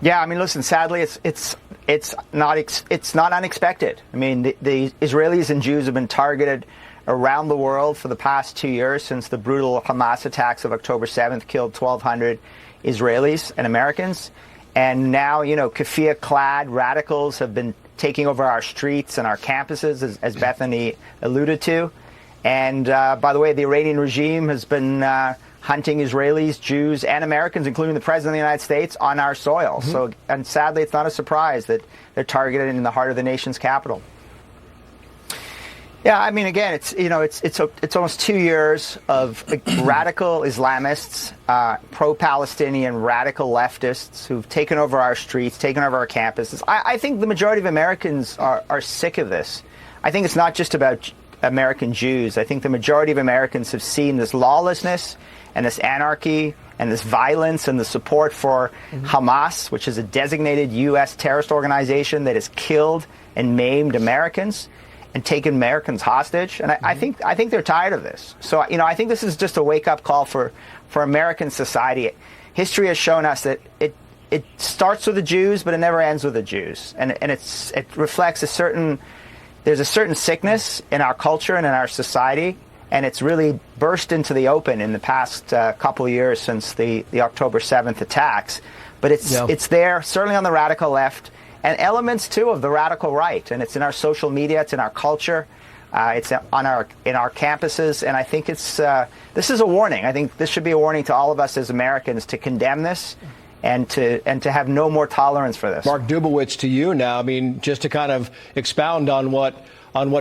Yeah, I mean, listen. Sadly, it's not unexpected. I mean, the Israelis and Jews have been targeted around the world for the past 2 years since the brutal Hamas attacks of October 7th killed 1,200 Israelis and Americans, and now keffiyeh-clad radicals have been taking over our streets and our campuses, as Bethany alluded to. And by the way, the Iranian regime has been hunting Israelis, Jews, and Americans, including the President of the United States, on our soil. Mm-hmm. So, and sadly, it's not a surprise that they're targeted in the heart of the nation's capital. Yeah, I mean, again, it's almost 2 years of radical Islamists, pro-Palestinian radical leftists who've taken over our streets, taken over our campuses. I think the majority of Americans are sick of this. I think it's not just about American Jews. I think the majority of Americans have seen this lawlessness and this anarchy and this violence and the support for Hamas, which is a designated U.S. terrorist organization that has killed and maimed Americans and taken Americans hostage. And I think they're tired of this. So, I think this is just a wake-up call for American society. History has shown us that it starts with the Jews, but it never ends with the Jews. And it reflects there's a certain sickness in our culture and in our society, and it's really burst into the open in the past couple of years since the October 7th attacks. But it's there, certainly on the radical left, and elements, too, of the radical right. And it's in our social media, it's in our culture, it's in our campuses, and I think this is a warning. I think this should be a warning to all of us as Americans to condemn this and to have no more tolerance for this. Mark Dubowitz, to you now. I mean, just to kind of expound on what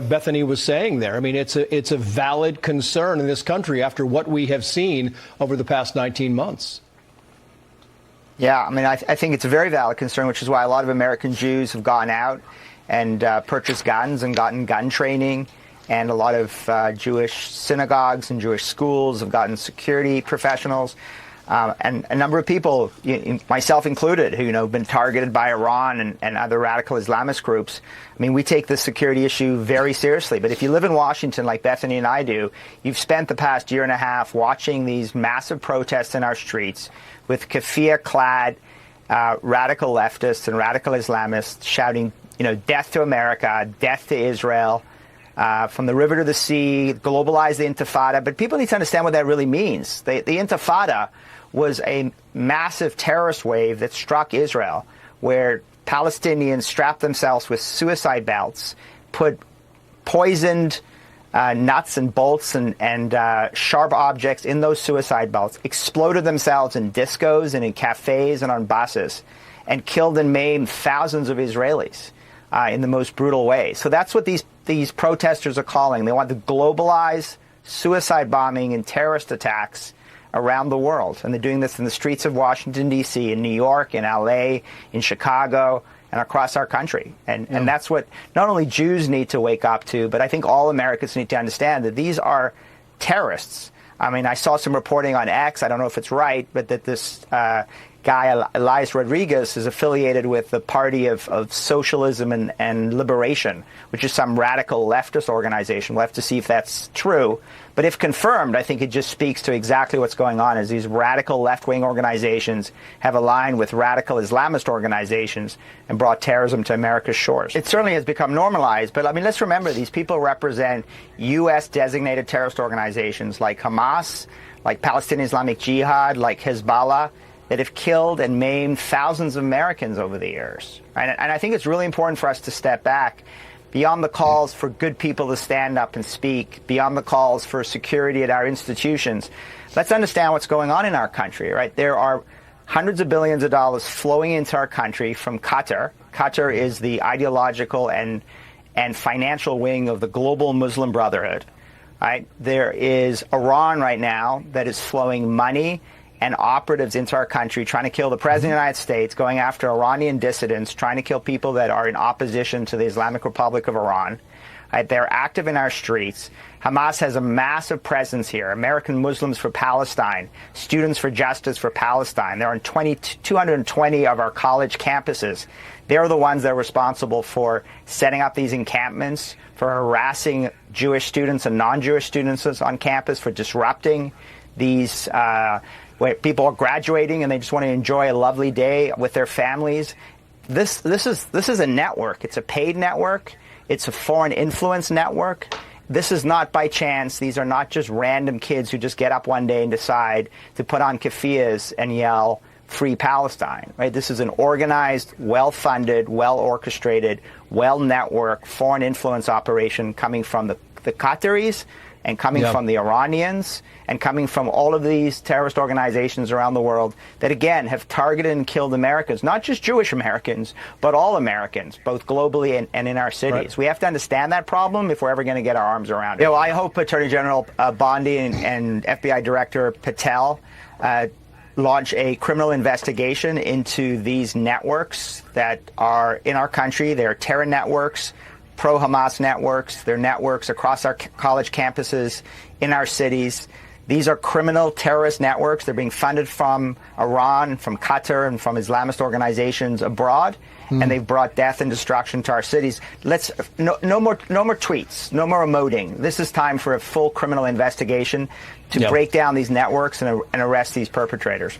Bethany was saying there. I mean, it's a valid concern in this country after what we have seen over the past 19 months. Yeah, I mean, I think it's a very valid concern, which is why a lot of American Jews have gone out and purchased guns and gotten gun training. And a lot of Jewish synagogues and Jewish schools have gotten security professionals. And a number of people, myself included, who have been targeted by Iran and other radical Islamist groups. I mean, we take the security issue very seriously. But if you live in Washington like Bethany and I do, you've spent the past year and a half watching these massive protests in our streets with keffiyeh-clad radical leftists and radical Islamists shouting, death to America, death to Israel. From the river to the sea, globalize the Intifada. But people need to understand what that really means. The Intifada was a massive terrorist wave that struck Israel, where Palestinians strapped themselves with suicide belts, put poisoned nuts and bolts and sharp objects in those suicide belts, exploded themselves in discos and in cafes and on buses, and killed and maimed thousands of Israelis in the most brutal way. So that's what these protesters are calling. They want to globalize suicide bombing and terrorist attacks around the world. And they're doing this in the streets of Washington, D.C., in New York, in L.A., in Chicago, and across our country. And that's what not only Jews need to wake up to, but I think all Americans need to understand that these are terrorists. I mean, I saw some reporting on X, I don't know if it's right, but that this guy, Elias Rodriguez, is affiliated with the Party of Socialism and Liberation, which is some radical leftist organization. We'll have to see if that's true. But if confirmed, I think it just speaks to exactly what's going on, as these radical left-wing organizations have aligned with radical Islamist organizations and brought terrorism to America's shores. It certainly has become normalized, but I mean, let's remember, these people represent U.S.-designated terrorist organizations like Hamas, like Palestinian Islamic Jihad, like Hezbollah, that have killed and maimed thousands of Americans over the years. And I think it's really important for us to step back beyond the calls for good people to stand up and speak, beyond the calls for security at our institutions. Let's understand what's going on in our country, right? There are hundreds of billions of dollars flowing into our country from Qatar. Qatar is the ideological and financial wing of the global Muslim Brotherhood. Right? There is Iran right now that is flowing money and operatives into our country, trying to kill the President of the United States, going after Iranian dissidents, trying to kill people that are in opposition to the Islamic Republic of Iran. Right? They're active in our streets. Hamas has a massive presence here. American Muslims for Palestine, Students for Justice for Palestine. They're on 220 of our college campuses. They're the ones that are responsible for setting up these encampments, for harassing Jewish students and non-Jewish students on campus, for disrupting these where people are graduating and they just want to enjoy a lovely day with their families. This is a network. It's a paid network. It's a foreign influence network. This is not by chance. These are not just random kids who just get up one day and decide to put on keffiyehs and yell, "Free Palestine," right? This is an organized, well-funded, well-orchestrated, well-networked foreign influence operation coming from the Qataris and coming from the Iranians and coming from all of these terrorist organizations around the world that, again, have targeted and killed Americans, not just Jewish Americans, but all Americans, both globally and in our cities. Right. We have to understand that problem if we're ever going to get our arms around it. I hope Attorney General Bondi and FBI Director Patel launch a criminal investigation into these networks that are in our country. They're terror networks, pro-Hamas networks. They're networks across our college campuses, in our cities. These are criminal terrorist networks. They're being funded from Iran, from Qatar, and from Islamist organizations abroad. And they've brought death and destruction to our cities. No more tweets, no more emoting. This is time for a full criminal investigation to break down these networks and arrest these perpetrators.